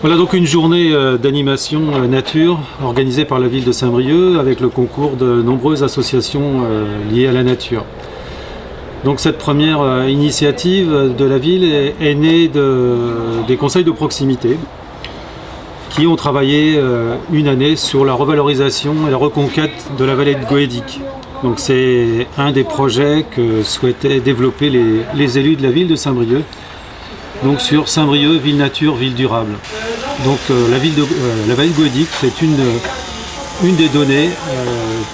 Voilà donc une journée d'animation nature organisée par la ville de Saint-Brieuc avec le concours de nombreuses associations liées à la nature. Donc cette première initiative de la ville est née des conseils de proximité qui ont travaillé une année sur la revalorisation et la reconquête de la vallée de Goédic. Donc c'est un des projets que souhaitaient développer les élus de la ville de Saint-Brieuc. Donc sur Saint-Brieuc, ville nature, ville durable. Donc la vallée de Goédic, c'est une des données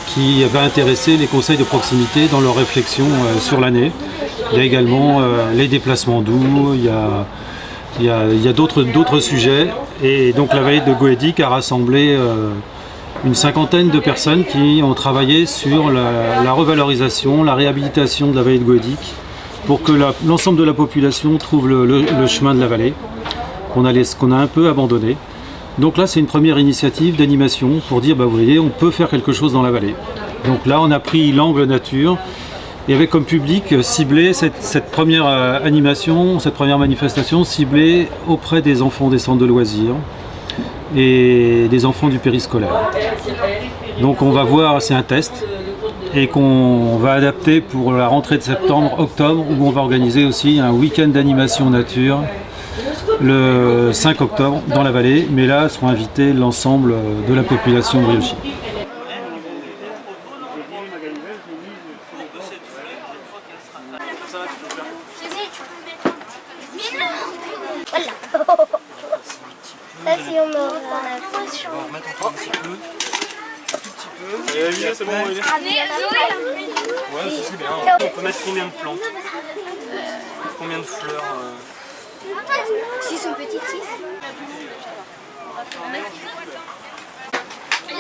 qui va intéresser les conseils de proximité dans leur réflexion sur l'année. Il y a également les déplacements doux, il y a d'autres sujets. Et donc la vallée de Goédic a rassemblé une cinquantaine de personnes qui ont travaillé sur la revalorisation, la réhabilitation de la vallée de Goédic, pour que l'ensemble de la population trouve le chemin de la vallée, qu'on a un peu abandonné. Donc là, c'est une première initiative d'animation pour dire, vous voyez, on peut faire quelque chose dans la vallée. Donc là, on a pris l'angle nature, et avec comme public ciblé cette première animation, cette première manifestation ciblée auprès des enfants des centres de loisirs et des enfants du périscolaire. Donc on va voir, c'est un test, et qu'on va adapter pour la rentrée de septembre-octobre, où on va organiser aussi un week-end d'animation nature le 5 octobre dans la vallée, mais là seront invités l'ensemble de la population brieuchie. Là, si on me remet c'est bon, il est. Ouais, c'est bien. On peut mettre combien de plantes? Combien de fleurs? S'ils sont petites, 6. Il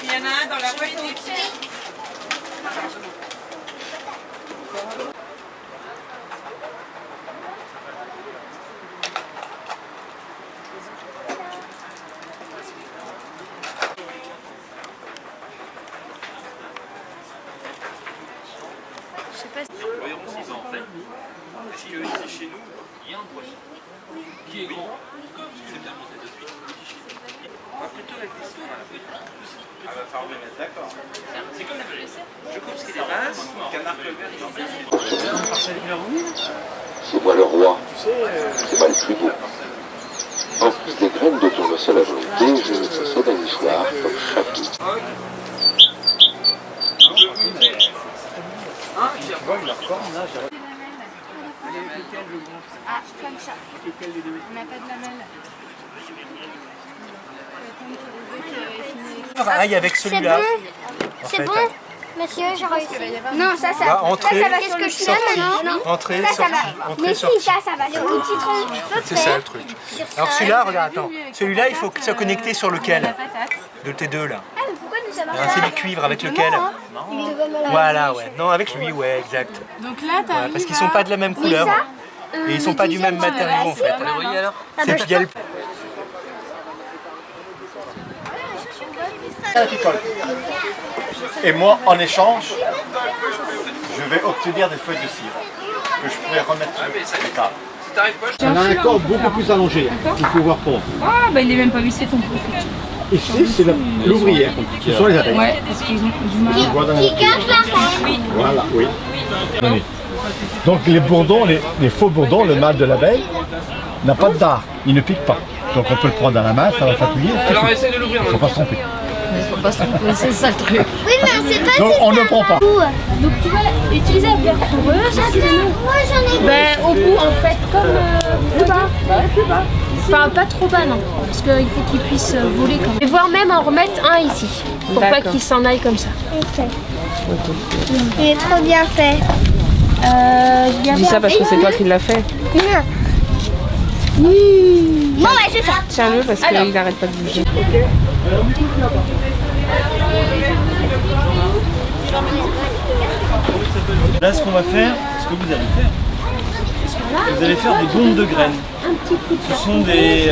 y en a un dans la politique. Est-ce que ici chez nous, il y a un projet qui est grand, c'est bien monté de suite, on va plutôt la question à la petite. Ah bah falloir me mettre d'accord. C'est comme la vallée. Je coupe ce qui dépasse, canard que vert, c'est moi le roi, c'est moi le plus beau. En plus des graines de tournesol à volonté, je possède un nichoir comme château. Ah, comme ça. On n'a pas de lamelle. Pareil avec celui-là. C'est bon, monsieur, j'ai réussi. Non, ça va. Qu'est-ce que je fais maintenant? Entrée, Ça va. entrée, Mais sortie. si, ça va. Sur le citron. C'est ça le truc. Alors celui-là, regarde, attends. Celui-là, il faut que ça connecte sur lequel? De tes deux là. Ah, mais pourquoi nous avons C'est du cuivre avec lequel? Voilà, ouais. Non, avec lui, ouais, exact. Donc là, Ouais, parce qu'ils sont pas de la même couleur. Et ils sont pas du même matériau en fait. Vous voyez alors? C'est puis il y a le... Et moi, en échange, je vais obtenir des feuilles de cire que je pourrais remettre sur le cadre. Si t'arrives pas, On a un corps beaucoup plus allongé, il faut voir pour. ah bah il est même pas vissé ton profil. Ici, c'est l'ouvrière, ce sont les abeilles. Ouais, parce qu'ils ont du mal. Qui cache la reine. Voilà, oui. Donc les bourdons, les faux bourdons, le mâle de l'abeille, n'a pas de dard. il ne pique pas. Donc on peut le prendre à la main, ça va chatouiller. Alors essaye de l'ouvrir. Il ne faut pas se tromper. Faut pas se tromper, c'est ça le truc. Oui, mais on sait pas Donc si on ça ne prend pas. Donc tu vas utiliser la perforeuse. Moi j'en ai Ben, au bout, en fait, comme plus bas. Plus bas. Enfin, pas trop bas, non. Parce qu'il faut qu'il puisse voler quand même. Et voire même en remettre un ici. Pour pas qu'il s'en aille comme ça. Il est trop bien fait. Je dis ça parce que c'est toi qui l'as fait. Bon, bah c'est ça. Tiens-le parce qu'il n'arrête pas de bouger. Là, ce qu'on va faire, ce que vous allez faire, vous allez faire des bombes de graines. Ce sont des...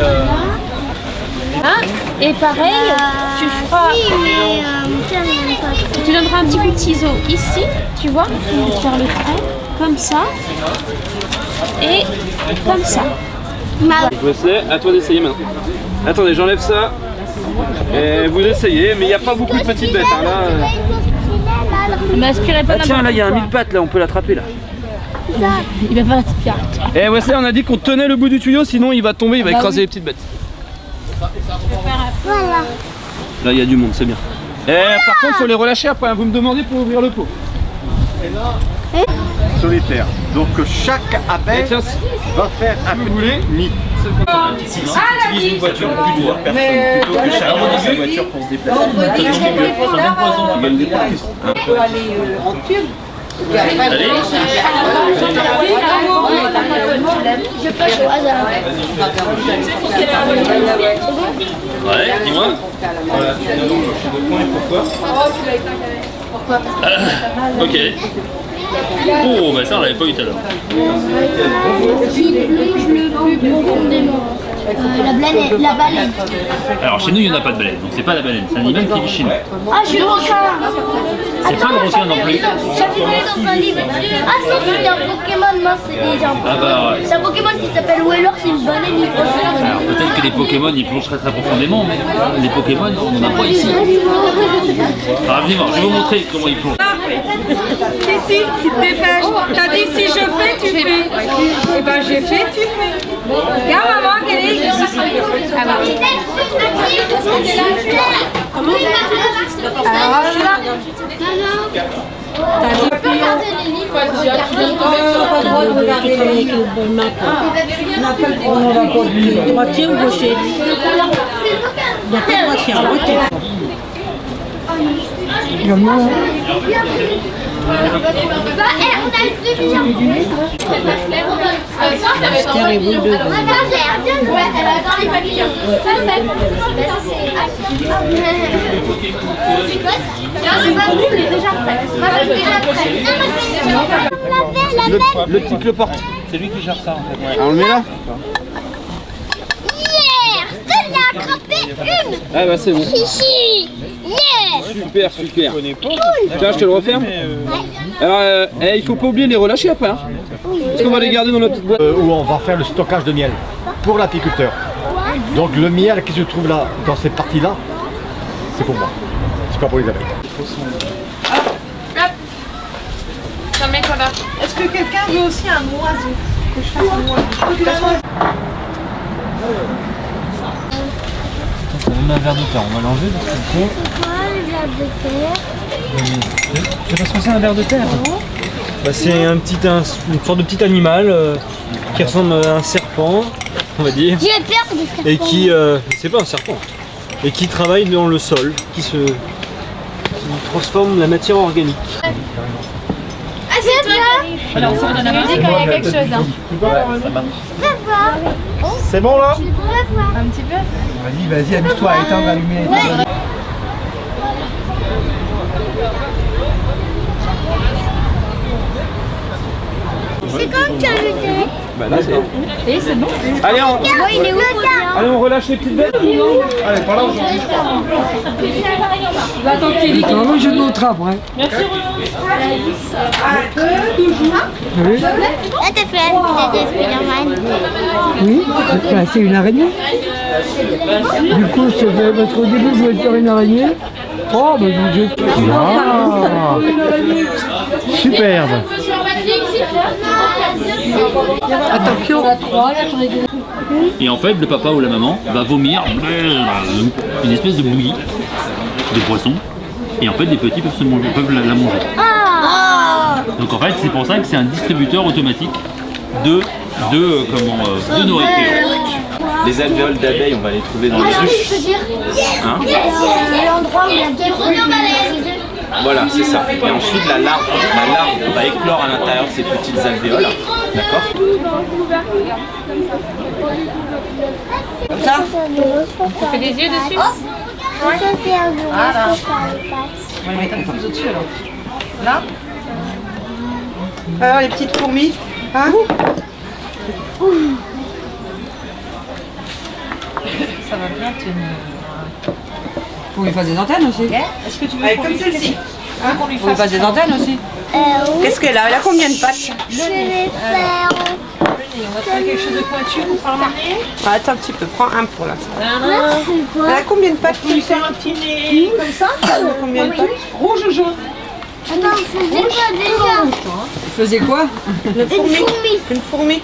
Et pareil, tu feras... Tu donneras un petit coup de ciseau ici, tu vois, pour faire le trait, comme ça, et comme ça. Wesley, à toi d'essayer maintenant. Attendez, j'enlève ça. Et vous essayez, mais il n'y a pas beaucoup de petites bêtes. Hein, là. M'aspirez pas Tiens, là, il y a un mille pattes, là, on peut l'attraper, là. Il va pas l'aspirer. Et Wesley, on a dit qu'on tenait le bout du tuyau, sinon il va tomber, il va écraser les petites bêtes. Voilà. Là, il y a du monde, c'est bien. Et par contre, il faut les relâcher après. Hein. Vous me demandez pour ouvrir le pot. Solitaire. Donc chaque abeille Tiens, va faire un petit nid. si tu utilises une voiture plutôt à personne, plutôt que chacun sa voiture pour se déplacer. On peut aller en tube. Allez. Je peux choisir. Ouais, dis-moi. Voilà, pourquoi? Ok. Oh, bah ça on l'avait pas eu tout à l'heure. Qui plonge le plus profondément. La baleine. Alors chez nous il n'y en a pas de baleine, donc c'est pas la baleine, c'est un animal qui vit chez nous. Ah, je suis le requin. C'est pas le requin non plus. J'avais lu dans un livre. Ah, ça, c'est un Pokémon, moi, c'est déjà un Ah bah ouais. C'est un Pokémon qui s'appelle Weller, c'est une baleine, il plonge. Alors peut-être que les Pokémon ils plongent très profondément, mais les Pokémon on n'en a pas ici. Alors venez voir, je vais vous montrer comment ils plongent. Si, tu te dépêches. T'as dit si je fais, tu fais. Et ben j'ai fait, tu fais. Regarde maman, quelle est Droitier ou gaucher? Il n'y a pas de droitier, droitier. On a le plus bien. Le petit cloporte, c'est lui qui gère ça en fait. On le met là? Yeah, je l'ai attrapé une. Ah bah c'est bon. Ici. Yeah. Super. Tiens, je te le referme. Alors, il faut pas oublier de les relâcher après. Hein. Parce qu'on va les garder dans notre petite boîte. Où on va faire le stockage de miel pour l'apiculteur. Donc le miel qui se trouve là, dans cette partie-là, c'est pour moi. C'est pas pour les abeilles. Est-ce que quelqu'un veut aussi un oiseau? Que je fasse un oiseau. On met un verre de terre, on va l'enlever. Quoi, le verre de terre? Tu sais pas ce que c'est un ver de terre? Bah, c'est une sorte de petit animal qui ressemble à un serpent, on va dire. J'ai peur des serpents. Et qui, c'est pas un serpent, et qui travaille dans le sol, qui transforme la matière organique. Ah, c'est vrai. Alors, on donne un musique quand il y a quelque chose. Hein. C'est bon là? Un petit peu. Vas-y, amuse-toi à éteindre la lumière. C'est comme tu as le thé. Bah là c'est. Et c'est bon. Allez, Il est où? on relâche les petites bêtes. Allez, par là aujourd'hui. Attends, tu dis Non, je montre après. merci. Là, t'as fait des Spider-Man. Oui, c'est une araignée. Du coup, je fais, parce qu'au début, je voulais faire une araignée. Oh, bah je... Ah, superbe. Attention. On a 3, là, j'en ai 2. Et en fait, le papa ou la maman va vomir une espèce de bouillie de poisson. Et en fait, les petits peuvent la manger. Donc en fait, c'est pour ça que c'est un distributeur automatique de nourriture. Les alvéoles d'abeilles, on va les trouver dans les ruches. Hein? L'endroit où il y a des Voilà, c'est ça. Et ensuite, la larve va éclore à l'intérieur de ces petites alvéoles. D'accord? Comme ça? On fait des yeux dessus. On va le mettre un peu plus au-dessus alors. Là? Alors les petites fourmis, hein? Ça va bien tenir. Faut lui faire des antennes aussi. Est-ce que tu veux comme celle-ci? Hein? Faut lui faire des antennes aussi. Qu'est-ce qu'elle a? Elle a combien de pattes? Je vais faire... On va faire quelque chose de pointu pour faire marrer. Attends un petit peu, prends un pour là. Elle a combien de pattes? Pour lui faire un petit nez comme ça? Elle a combien de pattes? Rouge ou jaune? Attends, je faisais quoi déjà? Tu faisais quoi? Une fourmi. Une fourmi.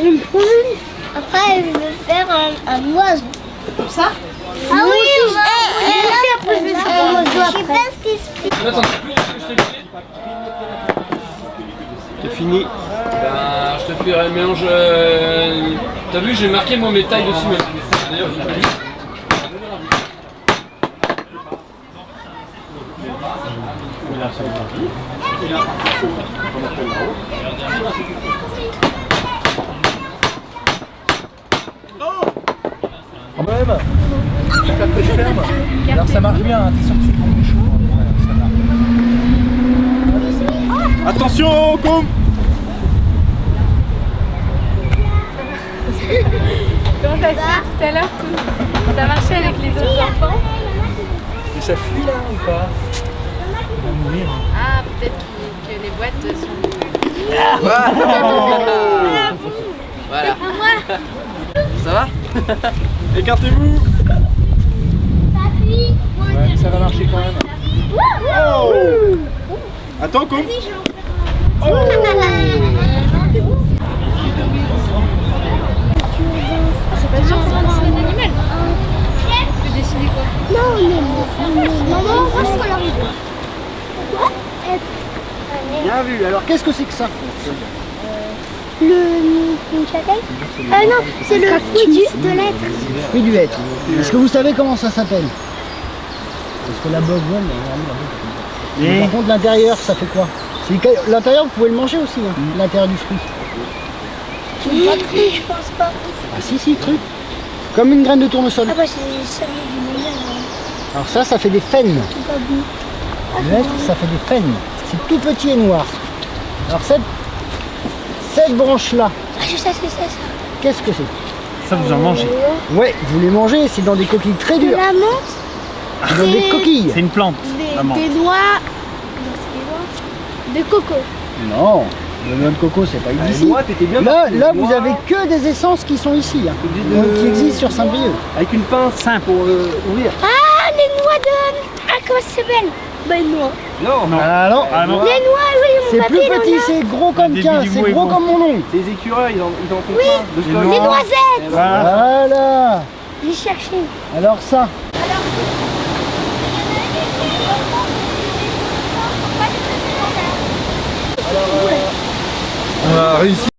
Une fourmi. Après, je vais faire un oiseau. Comme ça? Ah oui, après, je vais faire un oiseau. Je sais pas ce qui se passe. C'est fini. Ben, je te ferai un mélange. T'as vu, j'ai marqué moi mes tailles dessus. D'ailleurs, j'ai pas vu. Quand même, je fais que je ferme. Alors ça marche bien, t'es sûr que c'est pour les chevaux. Attention, com! Comment ça se fait tout à l'heure? Ça marchait avec les autres enfants? Mais ça fuit là ou pas? Il va mourir. Ah, peut-être que les boîtes sont... Voilà. Ça va? Écartez-vous! Ouais, ça va marcher quand même. Oh! Attends, com! Oh! C'est pas dur, c'est un dessin d'animal. Tu peux dessiner quoi? Non, maman, moi je colorie. Bien vu, alors qu'est-ce que c'est que ça? Une châtaigne? Non, c'est le fruit de l'être. Fruit du hêtre. Est-ce que vous savez comment ça s'appelle? Parce que la bourgogne, mais par contre l'intérieur, ça fait quoi? L'intérieur, vous pouvez le manger aussi, hein, l'intérieur du fruit. Pas cru, je pense pas. Ah si, cru. Comme une graine de tournesol. Ah bah c'est ça du meilleur. Alors ça fait des faines. C'est pas bon. Le hêtre, ça fait des faines. C'est tout petit et noir. Alors cette branche-là, Ah, je sais, c'est ça. qu'est-ce que c'est? Ça, vous en mangez. Ouais, vous les mangez, c'est dans des coquilles très De dures. la menthe, C'est dans des coquilles. C'est une plante. des noix. Non, c'est des noix. De coco. Non, le noix de coco, c'est pas ici. t'étais bien Là, parti. vous avez que des essences qui sont ici, hein, donc qui existent sur Saint-Brieuc. Avec une pince pour ouvrir. Ah, les noix de... Ah, comment ça s'appelle? Bah, une noix. Non, Ah non, Les noix, oui, mon c'est papy, plus il en petit, a. c'est gros comme Des tiens, bidibous c'est et gros gros. comme mon ongle. les écureuils, ils en font Oui. plein. De stock. Les noisettes. Voilà. J'ai cherché. Alors ça, On a réussi.